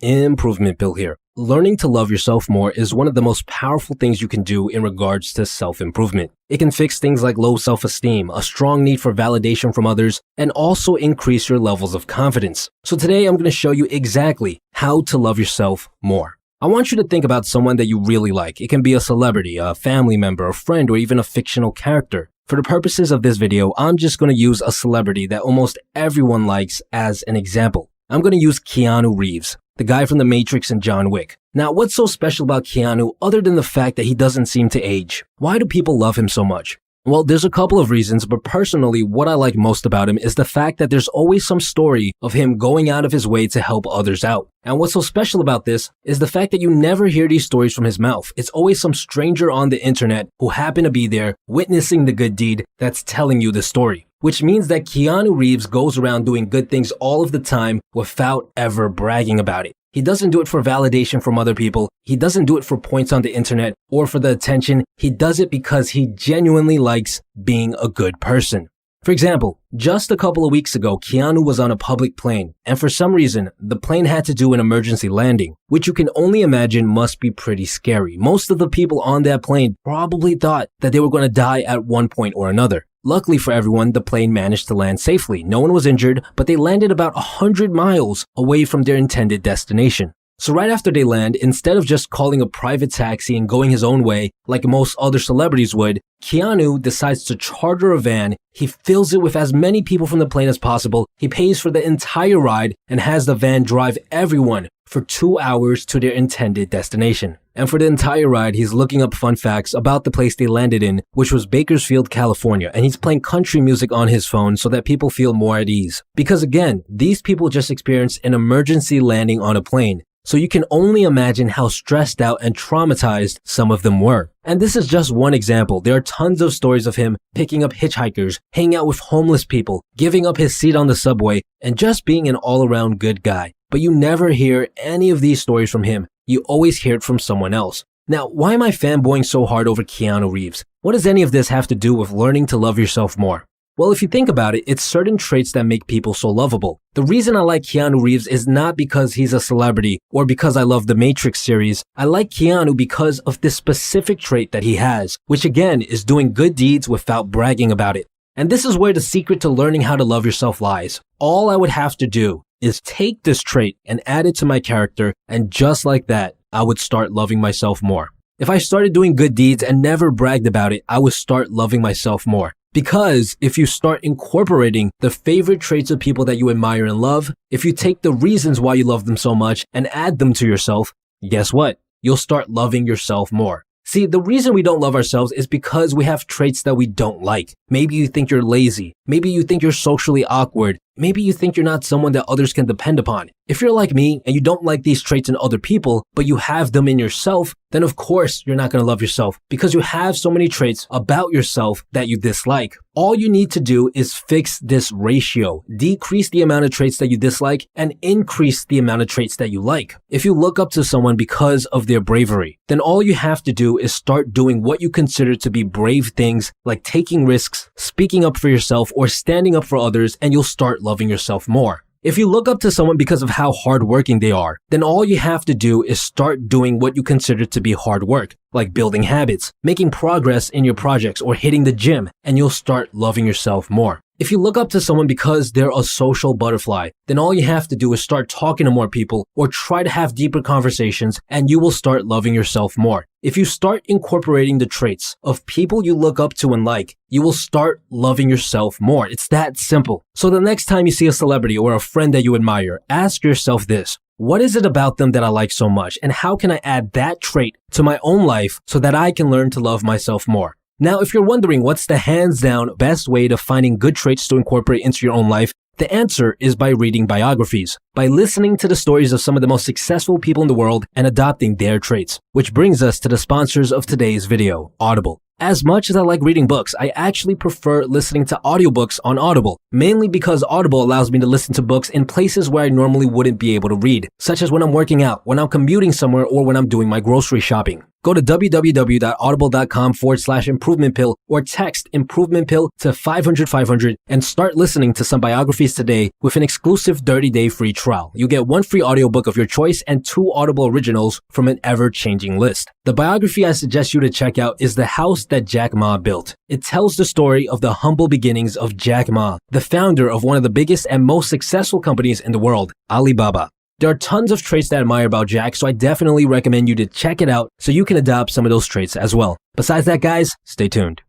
Improvement Bill here. Learning to love yourself more is one of the most powerful things you can do in regards to self-improvement. It can fix things like low self-esteem, a strong need for validation from others, and also increase your levels of confidence. So today I'm going to show you exactly how to love yourself more. I want you to think about someone that you really like. It can be a celebrity, a family member, a friend, or even a fictional character. For the purposes of this video, I'm just going to use a celebrity that almost everyone likes as an example. I'm going to use Keanu Reeves, the guy from The Matrix and John Wick. Now, what's so special about Keanu other than the fact that he doesn't seem to age? Why do people love him so much? Well, there's a couple of reasons, but personally, what I like most about him is the fact that there's always some story of him going out of his way to help others out. And what's so special about this is the fact that you never hear these stories from his mouth. It's always some stranger on the internet who happened to be there witnessing the good deed that's telling you the story. Which means that Keanu Reeves goes around doing good things all of the time without ever bragging about it. He doesn't do it for validation from other people. He doesn't do it for points on the internet or for the attention. He does it because he genuinely likes being a good person. For example, just a couple of weeks ago, Keanu was on a public plane, and for some reason, the plane had to do an emergency landing, which you can only imagine must be pretty scary. Most of the people on that plane probably thought that they were going to die at one point or another. Luckily for everyone, the plane managed to land safely. No one was injured, but they landed about 100 miles away from their intended destination. So right after they land, instead of just calling a private taxi and going his own way like most other celebrities would, Keanu decides to charter a van. He fills it with as many people from the plane as possible. He pays for the entire ride and has the van drive everyone for 2 hours to their intended destination. And for the entire ride, he's looking up fun facts about the place they landed in, which was Bakersfield, California, and he's playing country music on his phone so that people feel more at ease. Because again, these people just experienced an emergency landing on a plane. So you can only imagine how stressed out and traumatized some of them were. And this is just one example. There are tons of stories of him picking up hitchhikers, hanging out with homeless people, giving up his seat on the subway, and just being an all-around good guy. But you never hear any of these stories from him. You always hear it from someone else. Now, why am I fanboying so hard over Keanu Reeves? What does any of this have to do with learning to love yourself more? Well, if you think about it, it's certain traits that make people so lovable. The reason I like Keanu Reeves is not because he's a celebrity or because I love the Matrix series. I like Keanu because of this specific trait that he has, which again is doing good deeds without bragging about it. And this is where the secret to learning how to love yourself lies. All I would have to do is take this trait and add it to my character, and just like that, I would start loving myself more. If I started doing good deeds and never bragged about it, I would start loving myself more. Because if you start incorporating the favorite traits of people that you admire and love, if you take the reasons why you love them so much and add them to yourself, guess what? You'll start loving yourself more. See, the reason we don't love ourselves is because we have traits that we don't like. Maybe you think you're lazy. Maybe you think you're socially awkward. Maybe you think you're not someone that others can depend upon. If you're like me and you don't like these traits in other people, but you have them in yourself, then of course you're not going to love yourself because you have so many traits about yourself that you dislike. All you need to do is fix this ratio. Decrease the amount of traits that you dislike and increase the amount of traits that you like. If you look up to someone because of their bravery, then all you have to do is start doing what you consider to be brave things like taking risks, speaking up for yourself, or standing up for others, and you'll start loving yourself more. If you look up to someone because of how hardworking they are, then all you have to do is start doing what you consider to be hard work, like building habits, making progress in your projects, or hitting the gym, and you'll start loving yourself more. If you look up to someone because they're a social butterfly, then all you have to do is start talking to more people or try to have deeper conversations, and you will start loving yourself more. If you start incorporating the traits of people you look up to and like, you will start loving yourself more. It's that simple. So the next time you see a celebrity or a friend that you admire, ask yourself this: what is it about them that I like so much, and how can I add that trait to my own life so that I can learn to love myself more? Now, if you're wondering what's the hands-down best way to finding good traits to incorporate into your own life, the answer is by reading biographies, by listening to the stories of some of the most successful people in the world and adopting their traits. Which brings us to the sponsors of today's video, Audible. As much as I like reading books, I actually prefer listening to audiobooks on Audible, mainly because Audible allows me to listen to books in places where I normally wouldn't be able to read, such as when I'm working out, when I'm commuting somewhere, or when I'm doing my grocery shopping. Go to www.audible.com/improvement pill or text improvement pill to 500 and start listening to some biographies today with an exclusive 30-day free trial. You get one free audiobook of your choice and 2 Audible originals from an ever-changing list. The biography I suggest you to check out is The House That Jack Ma Built. It tells the story of the humble beginnings of Jack Ma, the founder of one of the biggest and most successful companies in the world, Alibaba. There are tons of traits that I admire about Jack, so I definitely recommend you to check it out so you can adopt some of those traits as well. Besides that, guys, stay tuned.